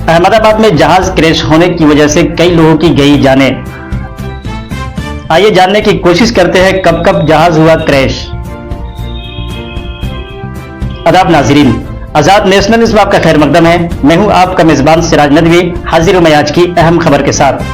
अहमदाबाद में जहाज क्रैश होने की वजह से कई लोगों की गई जानें। आइए जानने की कोशिश करते हैं कब कब जहाज हुआ क्रैश। आदाब नाजरीन, आजाद नेशनल न्यूज़ में आपका खैर मकदम है। मैं हूं आपका मेजबान सिराज नदवी, हाजिर हूं मैं आज की अहम खबर के साथ।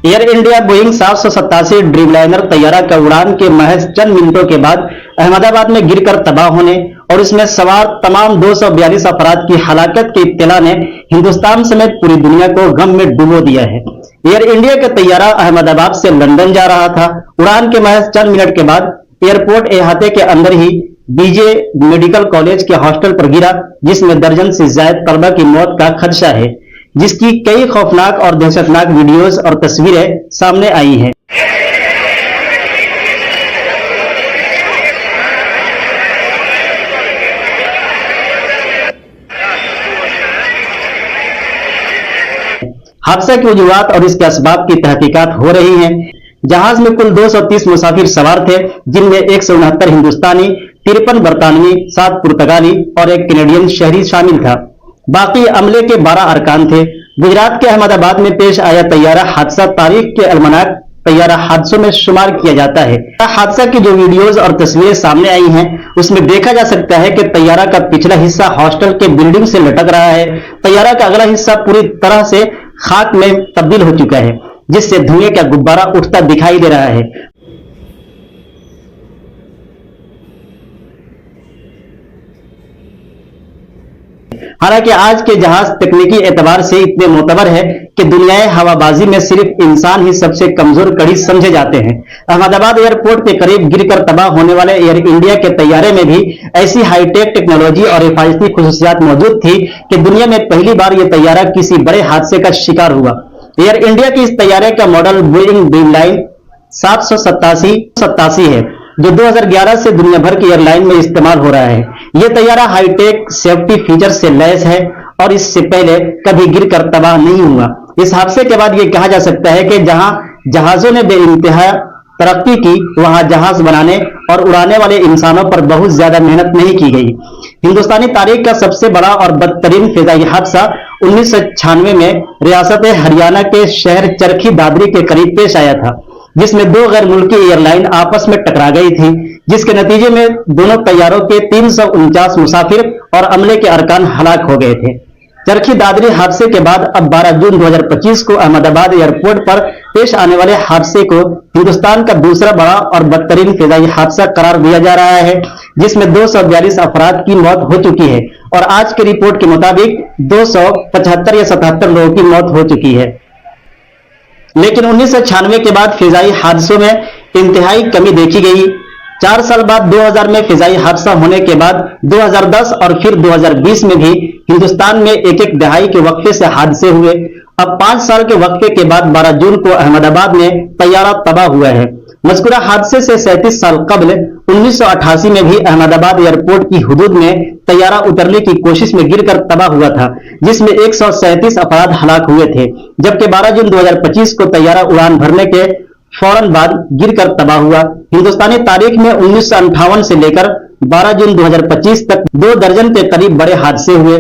एयर इंडिया बोइंग 787 ड्रीमलाइनर तैयारा का उड़ान के महज चंद मिनटों के बाद अहमदाबाद में गिरकर तबाह होने और इसमें सवार तमाम 242 अफराद की हलाकत की इत्तला ने हिंदुस्तान समेत पूरी दुनिया को गम में डुबो दिया है। एयर इंडिया का तैयारा अहमदाबाद से लंदन जा रहा था। उड़ान के महज चंद मिनट के बाद एयरपोर्ट अहाते के अंदर ही बीजे मेडिकल कॉलेज के हॉस्टल पर गिरा, जिसमें दर्जन से ज्यादा तलबा की मौत का खदशा है, जिसकी कई खौफनाक और दहशतनाक वीडियोज और तस्वीरें सामने आई हैं। हादसा की वजूहात और इसके असबाब की तहकीकात हो रही हैं। जहाज में कुल 230 मुसाफिर सवार थे, जिनमें 169 हिंदुस्तानी, 53 बरतानवी, 7 पुर्तगाली और एक कैनेडियन शहरी शामिल था। बाकी अमले के 12 अरकान थे। गुजरात के अहमदाबाद में पेश आया तैयारा हादसा तारीख के अलमनाक तैयारा हादसों में शुमार किया जाता है। हादसा की जो वीडियोज और तस्वीरें सामने आई हैं, उसमें देखा जा सकता है कि तैयारा का पिछला हिस्सा हॉस्टल के बिल्डिंग से लटक रहा है। तैयारा का अगला हिस्सा पूरी तरह से खाक में तब्दील हो चुका है, जिससे धुएं का गुब्बारा उठता दिखाई दे रहा है। हालांकि आज के जहाज तकनीकी एतबार से इतने मोतबर है कि दुनियाई हवाबाजी में सिर्फ इंसान ही सबसे कमजोर कड़ी समझे जाते हैं। अहमदाबाद एयरपोर्ट के करीब गिरकर तबाह होने वाले एयर इंडिया के तैयारे में भी ऐसी हाईटेक टेक्नोलॉजी और हिफाजती खुसूसियात मौजूद थी कि दुनिया में पहली बार यह तैयारा किसी बड़े हादसे का शिकार हुआ। एयर इंडिया के इस तैयारे का मॉडल बोइंग ड्रीमलाइन 787 है, जो 2011 से दुनिया भर की एयरलाइन में इस्तेमाल हो रहा है। यह तैयारा हाईटेक सेफ्टी फीचर से लैस है और इससे पहले कभी गिरकर तबाह नहीं हुआ। इस हादसे के बाद यह कहा जा सकता है कि जहां जहाजों ने बेइंतहा तरक्की की, वहां जहाज बनाने और उड़ाने वाले इंसानों पर बहुत ज्यादा मेहनत नहीं की गई। हिंदुस्तानी तारीख का सबसे बड़ा और बदतरीन फिजाई हादसा 1996 में रियासत हरियाणा के शहर चरखी दादरी के करीब पेश आया था, जिसमें दो गैर मुल्की एयरलाइन आपस में टकरा गई थी, जिसके नतीजे में दोनों तैयारों के 349 मुसाफिर और अमले के अरकान हलाक हो गए थे। चरखी दादरी हादसे के बाद अब 12 जून 2025 को अहमदाबाद एयरपोर्ट पर पेश आने वाले हादसे को हिंदुस्तान का दूसरा बड़ा और बदतरीन फिजाई हादसा करार दिया जा रहा है, जिसमें 242 अफराद की मौत हो चुकी है और आज की रिपोर्ट के मुताबिक 275 या 77 लोगों की मौत हो चुकी है। लेकिन 1996 के बाद फिजाई हादसों में इंतहाई कमी देखी गई। 4 साल बाद 2000 में फिजाई हादसा होने के बाद 2010 और फिर 2020 में भी हिंदुस्तान में एक दहाई के वक्फे से हादसे हुए। अब 5 साल के वक्फे के बाद 12 जून को अहमदाबाद में तैयारा तबाह हुआ है। मज़कूरा हादसे से 37 साल कबल 1988 में भी अहमदाबाद एयरपोर्ट की हुदूद में तैयारा उतरने की कोशिश में गिरकर तबाह हुआ था, जिसमें 137 अफराद हलाक हुए थे, जबकि 12 जून 2025 को तैयारा उड़ान भरने के फौरन बाद गिरकर तबाह हुआ। हिंदुस्तानी तारीख में 1958 से लेकर 12 जून 2025 तक 2 दर्जन के करीब बड़े हादसे हुए।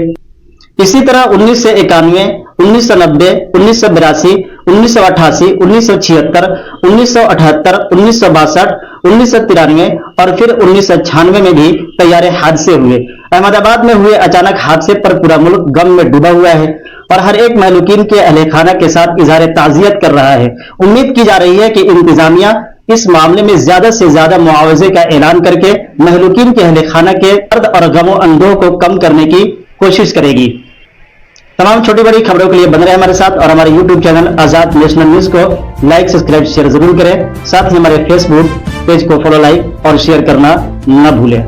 इसी तरह 1991, 1990, 1982, 1988, 1976, 1978, 1962, 1993 और फिर 1996 में भी तैयारे हादसे हुए। अहमदाबाद में हुए अचानक हादसे पर पूरा मुल्क गम में डूबा हुआ है और हर एक महलूकीन के अहले खाना के साथ इजहार ताज़ियत कर रहा है। उम्मीद की जा रही है कि इंतजामिया इस मामले में ज्यादा से ज्यादा मुआवजे का ऐलान करके महलूकीन के अहले खाना के दर्द और गमो अंदों को कम करने की कोशिश करेगी। तमाम छोटी बड़ी खबरों के लिए बने रहे हमारे साथ और हमारे YouTube चैनल आजाद नेशनल न्यूज को लाइक, सब्सक्राइब, शेयर जरूर करें। साथ ही हमारे फेसबुक पेज को फॉलो, लाइक और शेयर करना न भूलें।